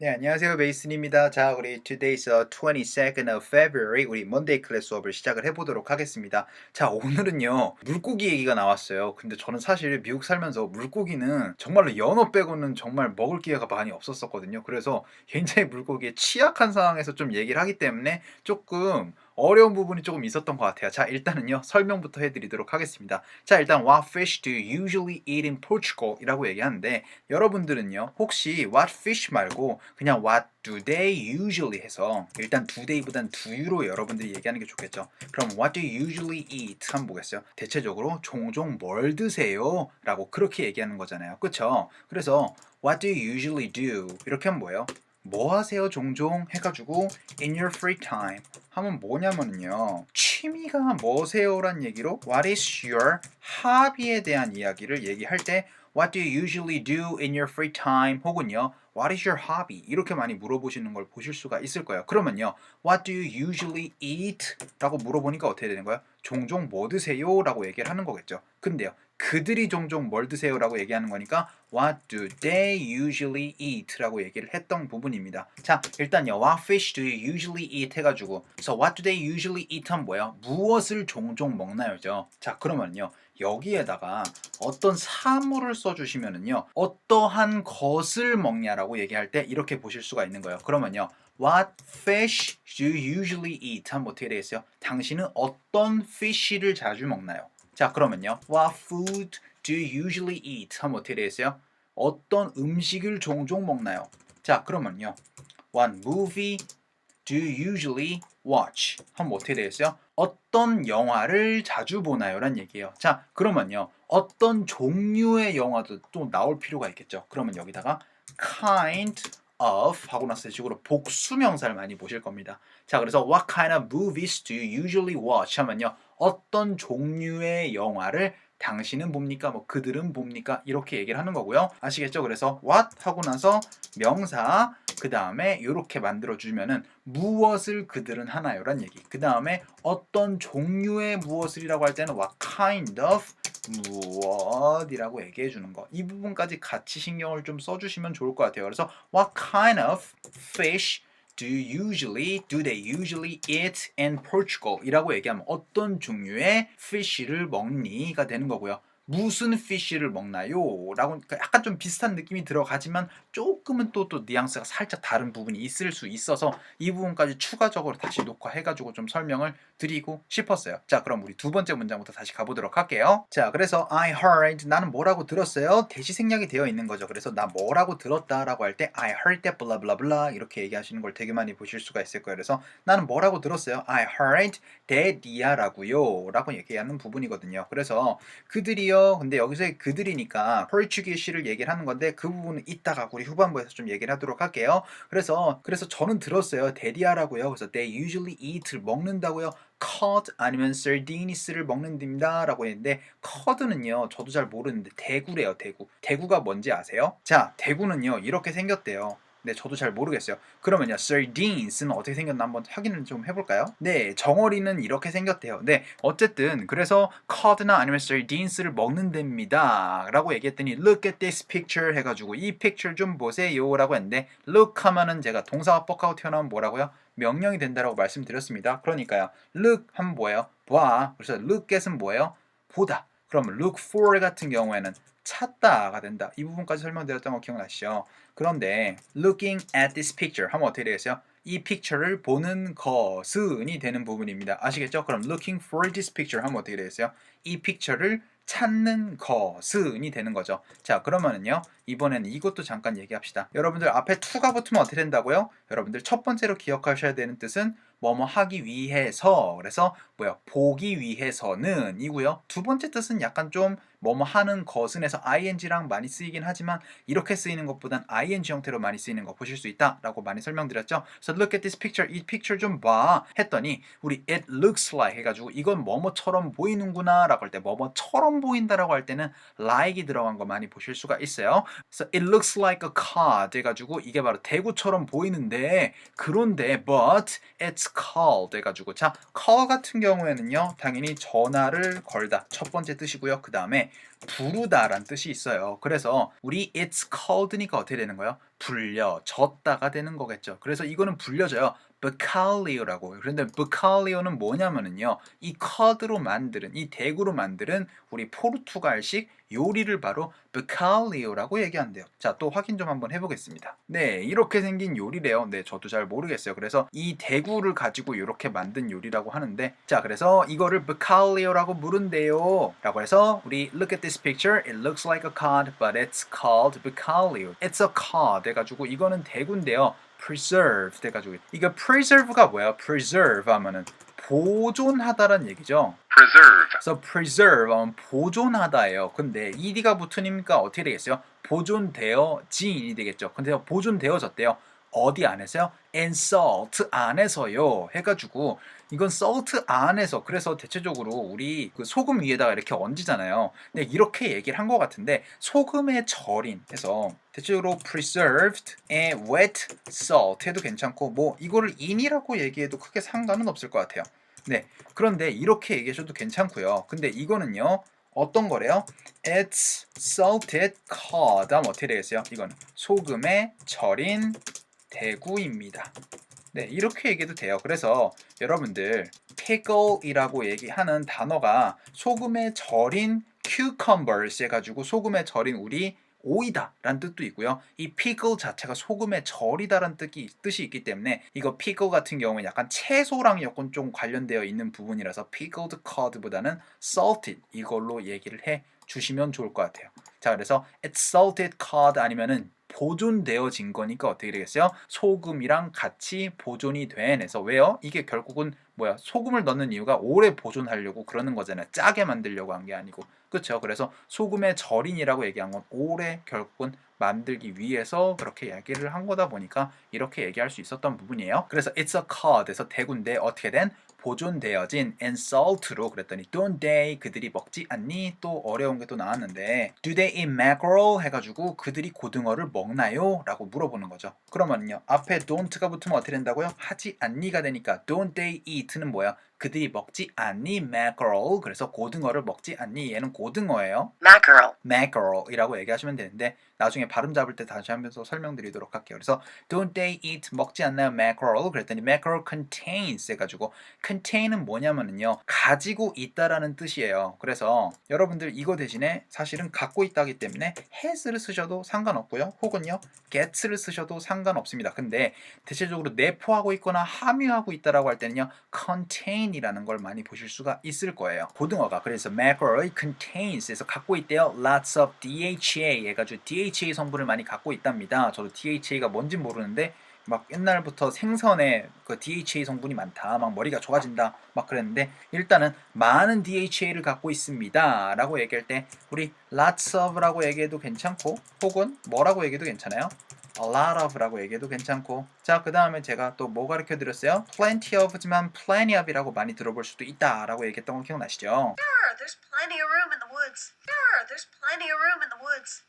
네, 안녕하세요. 베이슨입니다. 자, 우리 today's 22nd of February 우리 Monday 클래스 수업을 시작을 해보도록 하겠습니다. 자, 오늘은요 물고기 얘기가 나왔어요. 근데 저는 사실 미국 살면서 물고기는 정말로 연어 빼고는 정말 먹을 기회가 많이 없었었거든요. 그래서 굉장히 물고기에 취약한 상황에서 좀 얘기를 하기 때문에 조금 어려운 부분이 조금 있었던 것 같아요. 자, 일단은요 설명부터 해드리도록 하겠습니다. 자, 일단 what fish do you usually eat in Portugal? 이라고 얘기하는데 여러분들은요 혹시 what fish 말고 그냥 what do they usually 해서 일단 do they보단 do you로 여러분들이 얘기하는 게 좋겠죠. 그럼 what do you usually eat 한번 보겠어요. 대체적으로 종종 뭘 드세요? 라고 그렇게 얘기하는 거잖아요. 그쵸? 그래서 what do you usually do? 이렇게 하면 뭐예요? 뭐 하세요 종종 해가지고 in your free time 하면 뭐냐면요 취미가 뭐세요란 얘기로 what is your hobby에 대한 이야기를 얘기할 때 what do you usually do in your free time 혹은요 what is your hobby 이렇게 많이 물어보시는 걸 보실 수가 있을 거예요. 그러면요 what do you usually eat 라고 물어보니까 어떻게 되는 거예요? 종종 뭐 드세요? 라고 얘기를 하는 거겠죠. 근데요 그들이 종종 뭘 드세요? 라고 얘기하는 거니까 what do they usually eat? 라고 얘기를 했던 부분입니다. 자, 일단요 what fish do you usually eat? 해가지고 so what do they usually eat? 하면 뭐예요? 무엇을 종종 먹나요죠. 자, 그러면요 여기에다가 어떤 사물을 써주시면은요 어떠한 것을 먹냐라고 얘기할 때 이렇게 보실 수가 있는 거예요. 그러면요 What fish do you usually eat? 하면 어떻게 되겠어요? 당신은 어떤 fish를 자주 먹나요? 자, 그러면요 What food do you usually eat? 하면 어떻게 되겠어요? 어떤 음식을 종종 먹나요? 자, 그러면요 What movie do you usually watch? 하면 어떻게 되겠어요? 어떤 영화를 자주 보나요? 란 얘기예요. 자, 그러면요 어떤 종류의 영화도 또 나올 필요가 있겠죠. 그러면 여기다가 kind of 하고 났을 때 식으로 복수명사를 많이 보실 겁니다. 자, 그래서 what kind of movies do you usually watch? 하면요 어떤 종류의 영화를 당신은 봅니까? 뭐 그들은 봅니까? 이렇게 얘기를 하는 거고요. 아시겠죠? 그래서 what 하고 나서 명사 그 다음에 이렇게 만들어 주면은 무엇을 그들은 하나요? 란 얘기. 그 다음에 어떤 종류의 무엇을이라고 할 때는 what kind of 무엇이라고 얘기해 주는 거. 이 부분까지 같이 신경을 좀 써주시면 좋을 것 같아요. 그래서 what kind of fish do they usually eat in Portugal? 이라고 얘기하면 어떤 종류의 fish를 먹니가 되는 거고요. 무슨 fish를 먹나요? 라고 약간 좀 비슷한 느낌이 들어가지만 조금은 또 뉘앙스가 살짝 다른 부분이 있을 수 있어서 이 부분까지 추가적으로 다시 녹화해가지고 좀 설명을 드리고 싶었어요. 자, 그럼 우리 두 번째 문장부터 다시 가보도록 할게요. 자, 그래서 I heard 나는 뭐라고 들었어요? 대시 생략이 되어 있는 거죠. 그래서 나 뭐라고 들었다라고 할 때 I heard that blah blah blah 이렇게 얘기하시는 걸 되게 많이 보실 수가 있을 거예요. 그래서 나는 뭐라고 들었어요? I heard that이야라고요 라고 얘기하는 부분이거든요. 그래서 그들이요. 근데 여기서 그들이니까 포르투기시를 얘기를 하는 건데 그 부분은 이따가 우리 후반부에서 좀 얘기를 하도록 할게요. 그래서 저는 들었어요. 데리아라고요. 그래서 they usually eat를 먹는다고요. cod 아니면 sardines를 먹는답니다 라고 했는데 cod는요 저도 잘 모르는데 대구래요. 대구가 뭔지 아세요? 자, 대구는요 이렇게 생겼대요. 네, 저도 잘 모르겠어요. 그러면요 sardines는 어떻게 생겼나 한번 확인을 좀 해볼까요? 네, 정어리는 이렇게 생겼대요. 네, 어쨌든 그래서 cod나 아니면 sardines를 먹는답니다 라고 얘기했더니 look at this picture 해가지고 이 picture 좀 보세요 라고 했는데 look 하면은 제가 동사가 뻑하고 튀어나오면 뭐라고요? 명령이 된다라고 말씀드렸습니다. 그러니까요 look 하면 뭐예요? 봐. 그래서 look at은 뭐예요? 보다. 그럼 look for 같은 경우에는 찾다가 된다. 이 부분까지 설명드렸던 거 기억나시죠? 그런데 looking at this picture 하면 어떻게 되겠어요? 이 픽처를 보는 것은이 되는 부분입니다. 아시겠죠? 그럼 looking for this picture 하면 어떻게 되겠어요? 이 픽처를 찾는 것은이 되는 거죠. 자, 그러면은요 이번에는 이것도 잠깐 얘기합시다. 여러분들 앞에 to가 붙으면 어떻게 된다고요? 여러분들 첫 번째로 기억하셔야 되는 뜻은 뭐뭐 하기 위해서 그래서 뭐야 보기 위해서는 이고요. 두 번째 뜻은 약간 좀 뭐뭐 하는 것은 해서 ing랑 많이 쓰이긴 하지만 이렇게 쓰이는 것보단 ing 형태로 많이 쓰이는 거 보실 수 있다라고 많이 설명드렸죠. So look at this picture. 이 picture 좀 봐 했더니 우리 it looks like 해가지고 이건 뭐뭐처럼 보이는구나 라고 할 때 뭐뭐처럼 보인다라고 할 때는 like이 들어간 거 많이 보실 수가 있어요. So it looks like a card 해가지고 이게 바로 대구처럼 보이는데 그런데 but it's called 해가지고 자 call 같은 경우에는요 당연히 전화를 걸다 첫 번째 뜻이고요. 그 다음에 부르다란 뜻이 있어요. 그래서 우리 it's called니까 어떻게 되는 거예요? 불려졌다가 되는 거겠죠. 그래서 이거는 불려져요. bacalhao라고. 그런데 bacalhao는 뭐냐면은요. 이 커드로 만드는 이 대구로 만드는 우리 포르투갈식 요리를 바로 bacalhao라고 얘기한대요. 자, 또 확인 좀 한번 해보겠습니다. 네, 이렇게 생긴 요리래요. 네, 저도 잘 모르겠어요. 그래서 이 대구를 가지고 이렇게 만든 요리라고 하는데, 자, 그래서 이거를 bacalhao라고 부른대요. 라고 해서 우리 look at this picture. It looks like a cod, but it's called bacalhau. It's a cod. 해가지고 이거는 대구인데요. preserve 돼가지고 이거 preserve가 뭐야? preserve 하면은 보존하다란 얘기죠. preserve, 그래서 preserve 하면 보존하다예요. 근데 ed가 붙으니까 어떻게 되겠어요? 보존되어진이 되겠죠. 근데 보존되어졌대요. 어디 안에서요? in salt 안에서요. 해가지고 이건 salt 안에서 그래서 대체적으로 우리 그 소금 위에다가 이렇게 얹잖아요. 근데 이렇게 얘기를 한 것 같은데 소금에 절인 해서 대체적으로 preserved and wet salt 해도 괜찮고 뭐 이거를 in이라고 얘기해도 크게 상관은 없을 것 같아요. 네, 그런데 이렇게 얘기하셔도 괜찮고요. 근데 이거는요. 어떤 거래요? It's salted cod 하면 어떻게 되겠어요? 이거는 소금에 절인 대구입니다. 네, 이렇게 얘기해도 돼요. 그래서 여러분들 pickle이라고 얘기하는 단어가 소금에 절인 cucumbers 해가지고 소금에 절인 우리 오이다 라는 뜻도 있고요. 이 pickle 자체가 소금에 절이다라는 뜻이 있기 때문에 이거 pickle 같은 경우는 약간 채소랑 약간 좀 관련되어 있는 부분이라서 pickled cod보다는 salted 이걸로 얘기를 해 주시면 좋을 것 같아요. 자, 그래서 it's salted cod 아니면은 보존되어진 거니까 어떻게 되겠어요? 소금이랑 같이 보존이 돼서 왜요? 이게 결국은 뭐야? 소금을 넣는 이유가 오래 보존하려고 그러는 거잖아요. 짜게 만들려고 한 게 아니고. 그렇죠? 그래서 소금의 절인이라고 얘기한 건 오래 결국은 만들기 위해서 그렇게 얘기를 한 거다 보니까 이렇게 얘기할 수 있었던 부분이에요. 그래서 it's a cod에서 대구인데 어떻게 된? 보존되어진 and salt로 그랬더니 don't they 그들이 먹지 않니? 또 어려운 게 또 나왔는데 do they eat mackerel 해가지고 그들이 고등어를 먹나요? 라고 물어보는 거죠. 그러면요 앞에 don't가 붙으면 어떻게 된다고요? 하지 않니가 되니까 don't they eat는 뭐야? 그들이 먹지 않니? mackerel 그래서 고등어를 먹지 않니? 얘는 고등어예요. mackerel, mackerel이라고 얘기하시면 되는데 나중에 발음 잡을 때 다시 한번 설명드리도록 할게요. 그래서 don't they eat 먹지 않나요? mackerel 그랬더니 mackerel contains 해가지고 contain은 뭐냐면은요 가지고 있다라는 뜻이에요. 그래서 여러분들 이거 대신에 사실은 갖고 있다기 때문에 has를 쓰셔도 상관없고요. 혹은요 gets를 쓰셔도 상관없습니다. 근데 대체적으로 내포하고 있거나 함유하고 있다라고 할 때는요 contain이라는 걸 많이 보실 수가 있을 거예요. 고등어가 그래서 mackerel contains에서 갖고 있대요. lots of DHA 해가지고 DHA 성분을 많이 갖고 있답니다. 저도 DHA가 뭔지 모르는데 막 옛날부터 생선에 그 DHA 성분이 많다, 막 머리가 좋아진다, 막 그랬는데 일단은 많은 DHA를 갖고 있습니다. 라고 얘기할 때 우리 lots of라고 얘기해도 괜찮고 혹은 뭐라고 얘기해도 괜찮아요. a lot of라고 얘기해도 괜찮고 자, 그 다음에 제가 또 뭐 가르쳐 드렸어요? plenty of지만 plenty of이라고 많이 들어볼 수도 있다 라고 얘기했던 거 기억나시죠? there's plenty of room in the woods. There's plenty of room in the woods.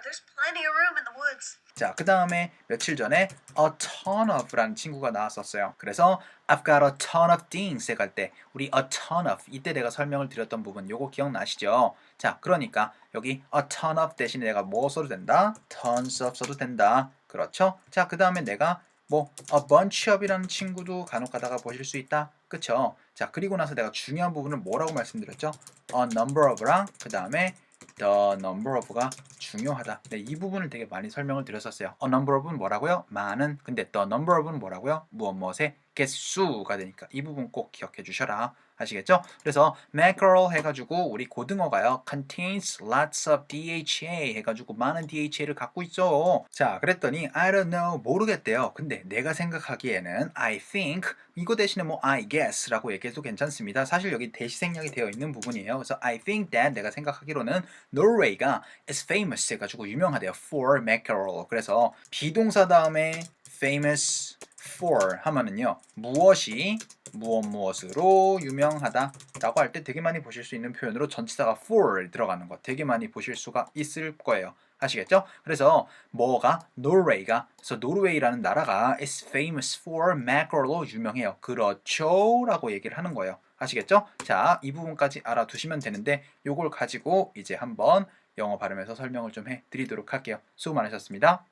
There's plenty of room in the woods. 자, 그 다음에 며칠 전에 a ton of라는 친구가 나왔었어요. 그래서 I've got a ton of things 해갈 때 우리 a ton of 이때 내가 설명을 드렸던 부분 요거 기억나시죠? 자, 그러니까 여기 a ton of 대신에 내가 뭐 써도 된다? tons of 써도 된다. 그렇죠? 자, 그 다음에 내가 뭐 a bunch of이라는 친구도 간혹 가다가 보실 수 있다. 그쵸? 자, 그리고 나서 내가 중요한 부분을 뭐라고 말씀드렸죠? a number of랑 그 다음에 the number of가 중요하다. 네, 이 부분을 되게 많이 설명을 드렸었어요. a number of는 뭐라고요? 많은. 근데 the number of는 뭐라고요? 무엇 무엇의 개수가 되니까 이 부분 꼭 기억해 주셔라. 아시겠죠? 그래서 mackerel 해가지고 우리 고등어가요 contains lots of DHA 해가지고 많은 DHA를 갖고 있죠. 자, 그랬더니 I don't know 모르겠대요. 근데 내가 생각하기에는 I think 이거 대신에 뭐 I guess 라고 얘기해도 괜찮습니다. 사실 여기 대시생략이 되어 있는 부분이에요. 그래서 I think that 내가 생각하기로는 Norway가 is famous 해가지고 유명하대요. for mackerel. 그래서 비동사 다음에 famous for 하면은요 무엇이 무엇으로 유명하다 라고 할 때 되게 많이 보실 수 있는 표현으로 전치사가 for 들어가는 거 되게 많이 보실 수가 있을 거예요. 아시겠죠? 그래서 뭐가 노르웨이가 그래서 노르웨이라는 나라가 is famous for mackerel로 유명해요. 그렇죠? 라고 얘기를 하는 거예요. 아시겠죠? 자, 이 부분까지 알아두시면 되는데 요걸 가지고 이제 한번 영어 발음에서 설명을 좀 해드리도록 할게요. 수고 많으셨습니다.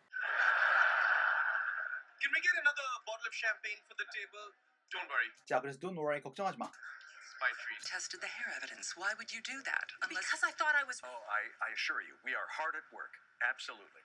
Can we get another bottle of champagne for the table? Don't worry. 자, 그래서 don't worry, 걱정하지 마. It's my treat. Tested the hair evidence. Why would you do that? Because I thought I was. Oh, I assure you, we are hard at work. Absolutely.